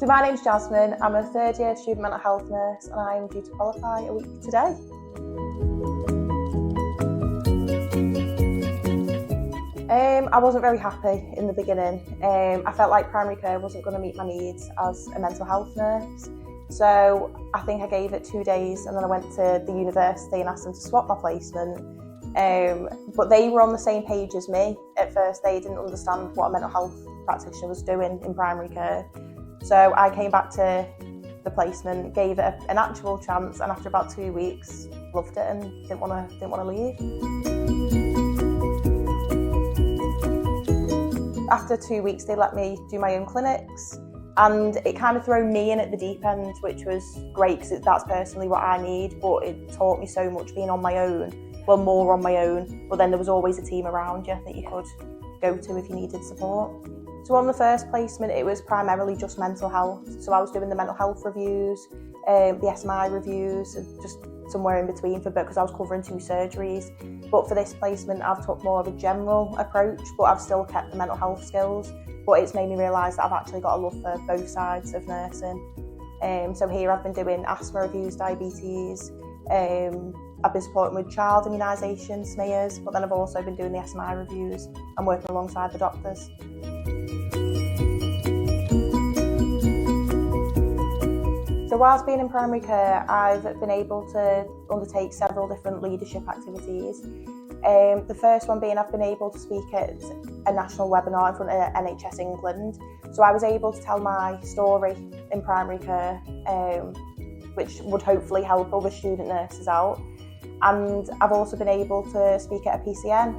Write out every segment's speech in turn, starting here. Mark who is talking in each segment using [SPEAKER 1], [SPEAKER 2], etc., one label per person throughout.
[SPEAKER 1] So my name's Jasmine, I'm a third year student mental health nurse and I'm due to qualify a week today. I wasn't very happy in the beginning. I felt like primary care wasn't going to meet my needs as a mental health nurse. So I think I gave it 2 days and then I went to the university and asked them to swap my placement. But they were on the same page as me. At first they didn't understand what a mental health practitioner was doing in primary care. So I came back to the placement, gave it an actual chance, and after about 2 weeks, loved it and didn't want to leave. After 2 weeks, they let me do my own clinics, and it kind of threw me in at the deep end, which was great because that's personally what I need. But it taught me so much being on my own, well, more on my own. But then there was always a team around you that you could go to if you needed support. So on the first placement, it was primarily just mental health. So I was doing the mental health reviews, the SMI reviews, just somewhere in between because I was covering 2 surgeries. But for this placement, I've took more of a general approach, but I've still kept the mental health skills. But it's made me realise that I've actually got a love for both sides of nursing. So here I've been doing asthma reviews, diabetes. I've been supporting with child immunisation, smears, but then I've also been doing the SMI reviews and working alongside the doctors. So whilst being in primary care, I've been able to undertake several different leadership activities. The first one being I've been able to speak at a national webinar in front of NHS England. So I was able to tell my story in primary care, which would hopefully help other student nurses out. And I've also been able to speak at a PCN.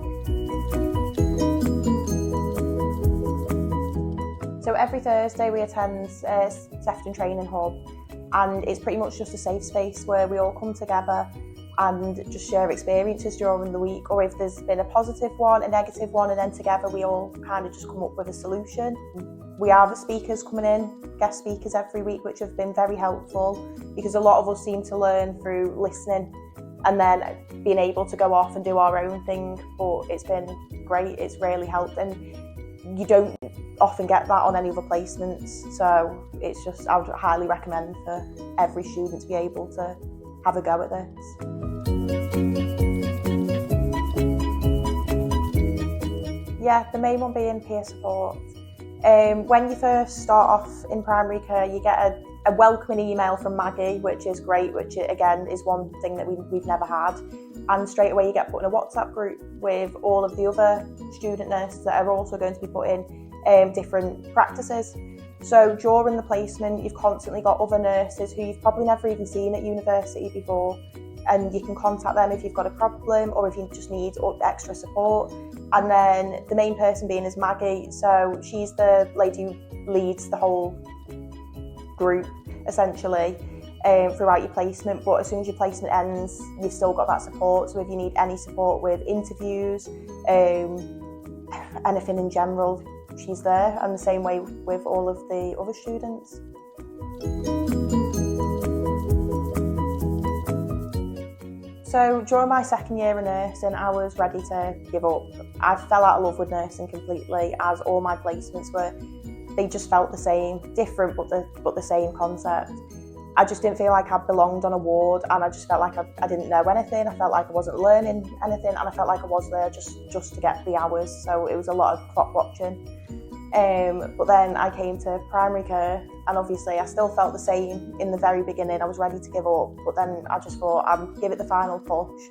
[SPEAKER 1] So every Thursday we attend Sefton Training Hub, and it's pretty much just a safe space where we all come together and just share experiences during the week, or if there's been a positive one, a negative one, and then together we all kind of just come up with a solution. We have the speakers coming in, guest speakers every week, which have been very helpful because a lot of us seem to learn through listening and then being able to go off and do our own thing. But it's been great, it's really helped, and you don't often get that on any other placements. So it's just, I would highly recommend for every student to be able to have a go at this. Yeah, the main one being peer support. When you first start off in primary care, you get a welcoming email from Maggie, which is great, which again is one thing that we've never had. And straight away you get put in a WhatsApp group with all of the other student nurses that are also going to be put in different practices. So during the placement, you've constantly got other nurses who you've probably never even seen at university before, and you can contact them if you've got a problem or if you just need extra support. And then the main person being is Maggie, so she's the lady who leads the whole group essentially throughout your placement. But as soon as your placement ends, you've still got that support. So if you need any support with interviews, anything in general, she's there, and the same way with all of the other students. So during my second year of nursing, I was ready to give up. I fell out of love with nursing completely, as all my placements were. They just felt the same, different but the same concept. I just didn't feel like I belonged on a ward, and I just felt like I didn't know anything. I felt like I wasn't learning anything, and I felt like I was there just to get the hours. So it was a lot of clock watching. But then I came to primary care, and obviously I still felt the same in the very beginning. I was ready to give up, but then I just thought I'd give it the final push,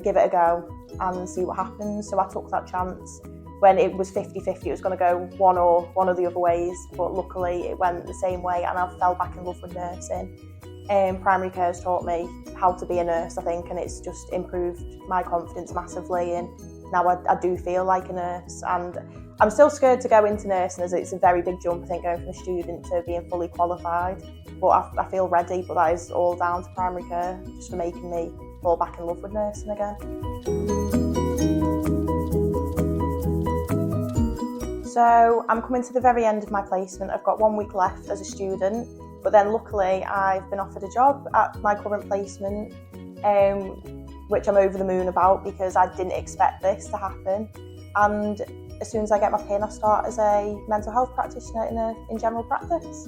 [SPEAKER 1] give it a go and see what happens. So I took that chance. When it was 50-50, it was going to go one of the other ways, but luckily it went the same way, and I fell back in love with nursing. Primary care has taught me how to be a nurse, I think, and it's just improved my confidence massively, and now I do feel like a nurse. And I'm still scared to go into nursing, as it's a very big jump, I think, going from a student to being fully qualified, but I feel ready. But that is all down to primary care, just for making me fall back in love with nursing again. So I'm coming to the very end of my placement. I've got 1 week left as a student, but then luckily I've been offered a job at my current placement. which I'm over the moon about because I didn't expect this to happen. And as soon as I get my PIN, I start as a mental health practitioner in general practice.